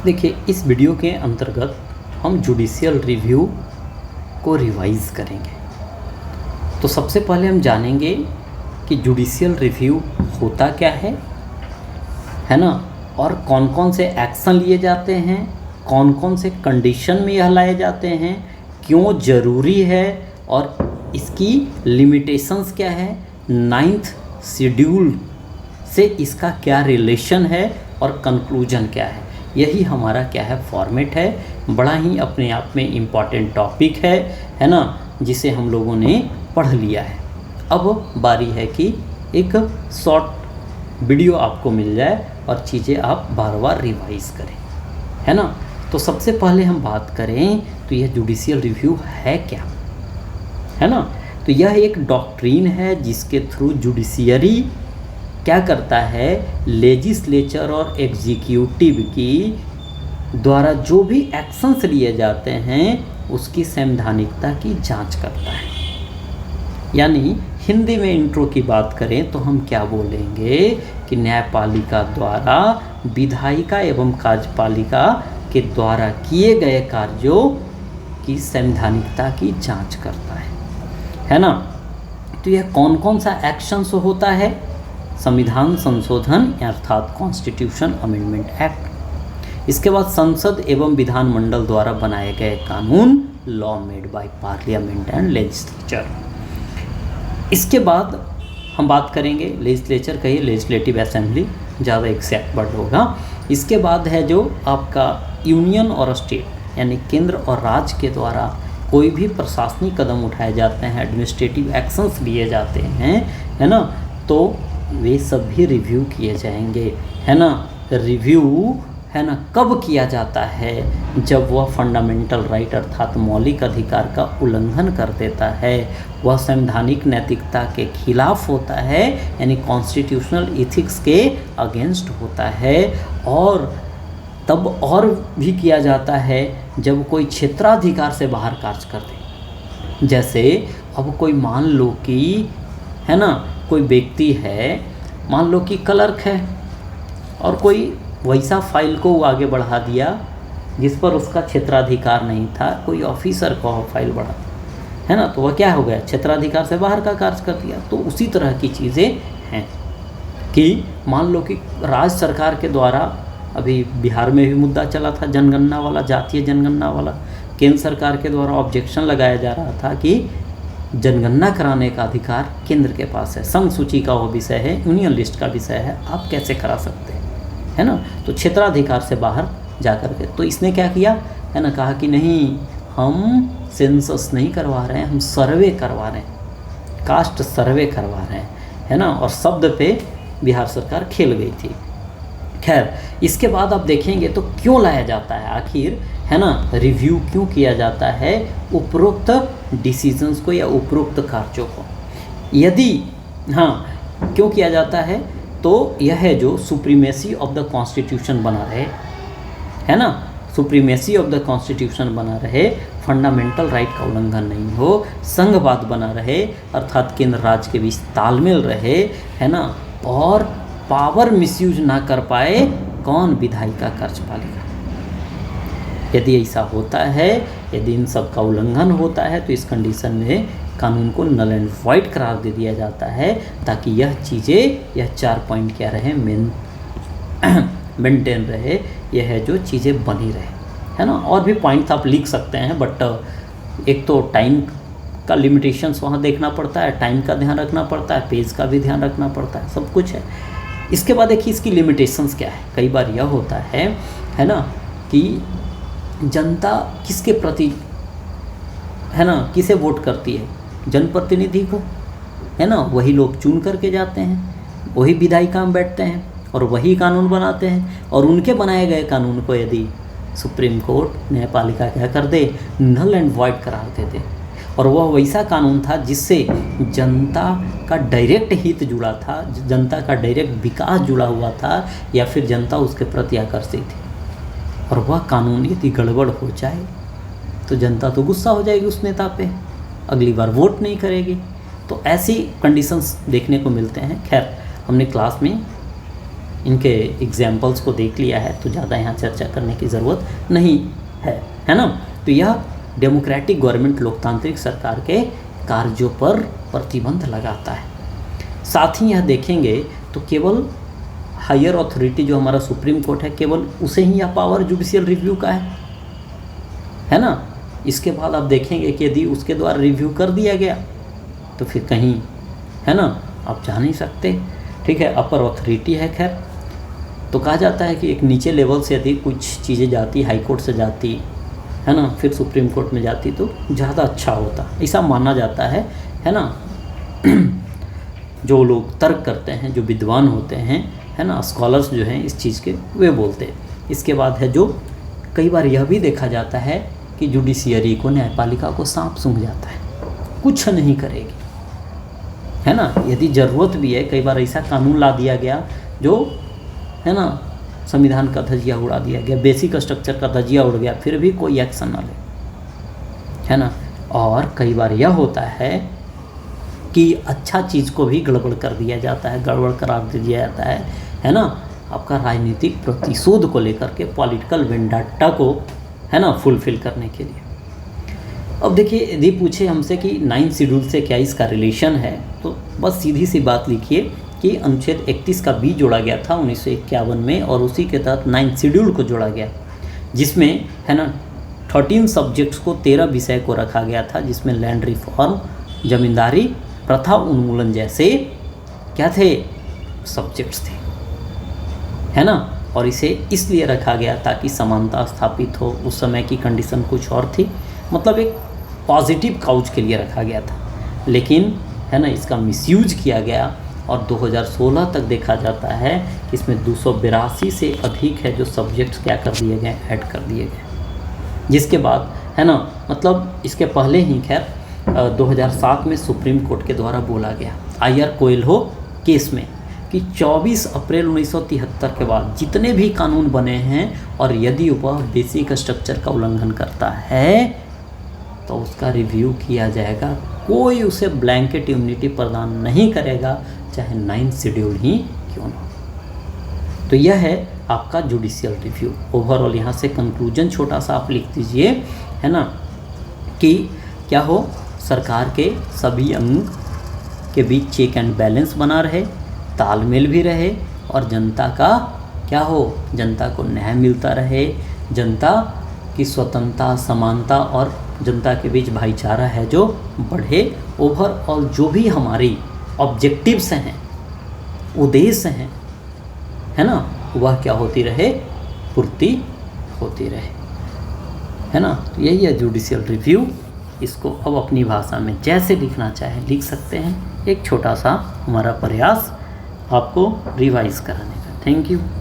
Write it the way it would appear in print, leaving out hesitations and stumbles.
देखिए, इस वीडियो के अंतर्गत हम जुडिशियल रिव्यू को रिवाइज़ करेंगे। तो सबसे पहले हम जानेंगे कि जुडिशियल रिव्यू होता क्या है ना, और कौन कौन से एक्शन लिए जाते हैं, कौन कौन से कंडीशन में यह लाए जाते हैं, क्यों ज़रूरी है और इसकी लिमिटेशंस क्या है, 9th शेड्यूल से इसका क्या रिलेशन है और कंक्लूजन क्या है। यही हमारा क्या है, फॉर्मेट है। बड़ा ही अपने आप में इम्पॉर्टेंट टॉपिक है ना, जिसे हम लोगों ने पढ़ लिया है। अब बारी है कि एक शॉर्ट वीडियो आपको मिल जाए और चीज़ें आप बार बार रिवाइज़ करें, है ना। तो सबसे पहले हम बात करें तो यह जुडिशियल रिव्यू है क्या, है ना। तो यह एक डॉक्ट्रीन है जिसके थ्रू जुडिशियरी क्या करता है, लेजिस्लेचर और एग्जीक्यूटिव की द्वारा जो भी एक्शंस लिए जाते हैं उसकी संवैधानिकता की जांच करता है। यानी हिंदी में इंट्रो की बात करें तो हम क्या बोलेंगे कि न्यायपालिका द्वारा विधायिका एवं कार्यपालिका के द्वारा किए गए कार्यों की संवैधानिकता की जांच करता है ना। तो यह कौन कौन सा एक्शंस होता है, संविधान संशोधन अर्थात कॉन्स्टिट्यूशन अमेंडमेंट एक्ट। इसके बाद संसद एवं विधानमंडल द्वारा बनाए गए कानून, law made by parliament and legislature. इसके बाद हम बात करेंगे, लेजिस्लेचर कहिए लेजिस्लेटिव असेंबली, ज़्यादा एक्सैक्ट वर्ड होगा। इसके बाद है जो आपका यूनियन और स्टेट, यानी केंद्र और राज्य के द्वारा कोई भी प्रशासनिक कदम उठाए जाते हैं, एडमिनिस्ट्रेटिव एक्शंस लिए जाते हैं, है ना, तो वे सब भी रिव्यू किए जाएंगे, है ना। रिव्यू है ना कब किया जाता है, जब वह फंडामेंटल राइट अर्थात मौलिक अधिकार का उल्लंघन कर देता है, वह संवैधानिक नैतिकता के खिलाफ होता है, यानी कॉन्स्टिट्यूशनल इथिक्स के अगेंस्ट होता है। और तब और भी किया जाता है जब कोई क्षेत्राधिकार से बाहर कार्य कर दे। जैसे अब कोई मान लो कि, है ना, कोई व्यक्ति है, मान लो कि क्लर्क है और कोई वैसा फाइल को आगे बढ़ा दिया जिस पर उसका क्षेत्राधिकार नहीं था, कोई ऑफिसर को फाइल बढ़ा, है ना, तो वह क्या हो गया, क्षेत्राधिकार से बाहर का कार्य कर दिया। तो उसी तरह की चीज़ें हैं कि मान लो कि राज्य सरकार के द्वारा, अभी बिहार में भी मुद्दा चला था जनगणना वाला, जातीय जनगणना वाला, केंद्र सरकार के द्वारा ऑब्जेक्शन लगाया जा रहा था कि जनगणना कराने का अधिकार केंद्र के पास है, संघ सूची का वो विषय है, यूनियन लिस्ट का विषय है, आप कैसे करा सकते हैं, है ना। तो क्षेत्राधिकार से बाहर जाकर के तो इसने क्या किया, है ना, कहा कि नहीं, हम सेंसस नहीं करवा रहे हैं, हम सर्वे करवा रहे हैं, कास्ट सर्वे करवा रहे हैं, है ना। और शब्द पे बिहार सरकार खेल गई थी। खैर, इसके बाद आप देखेंगे तो क्यों लाया जाता है आखिर, है ना, रिव्यू क्यों किया जाता है उपरोक्त डिसीजंस को या उपरोक्त कार्यों को। यदि हाँ, क्यों किया जाता है, तो यह है जो सुप्रीमेसी ऑफ द कॉन्स्टिट्यूशन बना रहे, है ना, सुप्रीमेसी ऑफ द कॉन्स्टिट्यूशन बना रहे, फंडामेंटल राइट का उल्लंघन नहीं हो, संघवाद बना रहे अर्थात केंद्र राज्य के बीच तालमेल रहे, है ना, और पावर मिसयूज ना कर पाए कौन, विधायिका कार्यपालिका। यदि ऐसा होता है, यदि इन सब का उल्लंघन होता है, तो इस कंडीशन में कानून को नल एंड वॉइड करार दे दिया जाता है, ताकि यह चीज़ें, यह 4 पॉइंट क्या रहे, मेंटेन रहे, यह है जो चीज़ें बनी रहे, है ना। और भी पॉइंट्स आप लिख सकते हैं, बट एक तो टाइम का लिमिटेशंस वहाँ देखना पड़ता है, टाइम का ध्यान रखना पड़ता है, पेज का भी ध्यान रखना पड़ता है, सब कुछ है। इसके बाद देखिए इसकी लिमिटेशंस क्या है। कई बार यह होता है ना, कि जनता किसके प्रति, है ना, किसे वोट करती है, जनप्रतिनिधि को, है ना, वही लोग चुन करके जाते हैं, वही विधायिका में बैठते हैं और वही कानून बनाते हैं, और उनके बनाए गए कानून को यदि सुप्रीम कोर्ट, न्यायपालिका क्या कर दे, नल एंड वॉइड करार दे दे, और वह वैसा कानून था जिससे जनता का डायरेक्ट हित जुड़ा था, जनता का डायरेक्ट विकास जुड़ा हुआ था, या फिर जनता उसके प्रति आकर्षित थी, और वह कानून यदि गड़बड़ हो जाए तो जनता तो गुस्सा हो जाएगी उस नेता पे, अगली बार वोट नहीं करेगी। तो ऐसी कंडीशंस देखने को मिलते हैं। खैर, हमने क्लास में इनके एग्जाम्पल्स को देख लिया है, तो ज़्यादा यहाँ चर्चा करने की ज़रूरत नहीं है ना। तो यह डेमोक्रेटिक गवर्नमेंट, लोकतांत्रिक सरकार के कार्यों पर प्रतिबंध लगाता है। साथ ही यह देखेंगे तो केवल हायर अथॉरिटी जो हमारा सुप्रीम कोर्ट है, केवल उसे ही यह पावर जुडिशियल रिव्यू का है ना। इसके बाद आप देखेंगे कि यदि उसके द्वारा रिव्यू कर दिया गया तो फिर कहीं, है ना, आप जा नहीं सकते। ठीक है, अपर अथॉरिटी है। खैर, तो कहा जाता है कि एक नीचे लेवल से यदि कुछ चीज़ें जाती, हाई कोर्ट से जाती, है ना, फिर सुप्रीम कोर्ट में जाती तो ज़्यादा अच्छा होता, ऐसा माना जाता है ना। जो लोग तर्क करते हैं, जो विद्वान होते हैं, है ना, स्कॉलर्स जो हैं इस चीज़ के, वे बोलते हैं। इसके बाद है जो कई बार यह भी देखा जाता है कि जुडिशियरी को, न्यायपालिका को सांप सूंघ जाता है, कुछ नहीं करेगी, है ना। यदि ज़रूरत भी है, कई बार ऐसा कानून ला दिया गया जो, है ना, संविधान का धज्जिया उड़ा दिया गया, बेसिक स्ट्रक्चर का धज्जिया उड़ गया, फिर भी कोई एक्शन ना ले, है ना। और कई बार यह होता है कि अच्छा चीज़ को भी गड़बड़ कर दिया जाता है, गड़बड़ करार दिया जाता है ना, आपका राजनीतिक प्रतिशोध को लेकर के, पॉलिटिकल वेंडाटा को, है ना, फुलफिल करने के लिए। अब देखिए, यदि पूछे हमसे कि 9 शेड्यूल से क्या इसका रिलेशन है, तो बस सीधी सी बात लिखिए कि अनुच्छेद 31 का बी जोड़ा गया था 1951 में, और उसी के तहत 9 शेड्यूल को जोड़ा गया, जिसमें, है ना, 13 सब्जेक्ट्स को, 13 विषय को रखा गया था, जिसमें लैंड रिफॉर्म, जमींदारी प्रथा उन्मूलन जैसे क्या थे, सब्जेक्ट्स थे, है ना। और इसे इसलिए रखा गया ताकि समानता स्थापित हो। उस समय की कंडीशन कुछ और थी, मतलब एक पॉजिटिव काउज के लिए रखा गया था, लेकिन, है ना, इसका मिसयूज किया गया और 2016 तक देखा जाता है कि इसमें 282 से अधिक है जो सब्जेक्ट्स क्या कर दिए गए, ऐड कर दिए गए। जिसके बाद, है ना, मतलब इसके पहले ही खैर 2007 में सुप्रीम कोर्ट के द्वारा बोला गया आईआर कोएल्हो केस में कि 24 अप्रैल 1973 के बाद जितने भी कानून बने हैं और यदि वह बेसिक स्ट्रक्चर का उल्लंघन करता है तो उसका रिव्यू किया जाएगा, कोई उसे ब्लैंकेट इम्यूनिटी प्रदान नहीं करेगा, चाहे 9 शेड्यूल ही क्यों ना। तो यह है आपका जुडिशियल रिव्यू। ओवरऑल यहाँ से कंक्लूजन छोटा सा आप लिख दीजिए, है ना, कि क्या हो, सरकार के सभी अंग के बीच चेक एंड बैलेंस बना रहे, तालमेल भी रहे, और जनता का क्या हो, जनता को न्याय मिलता रहे, जनता की स्वतंत्रता, समानता और जनता के बीच भाईचारा है जो बढ़े। ओवरऑल जो भी हमारी ऑब्जेक्टिव्स हैं, उद्देश्य हैं, है ना, वह क्या होती रहे, पूर्ति होती रहे, है ना। तो यही है जुडिशियल रिव्यू। इसको अब अपनी भाषा में जैसे लिखना चाहे लिख सकते हैं। एक छोटा सा हमारा प्रयास आपको रिवाइज कराने का। Thank you.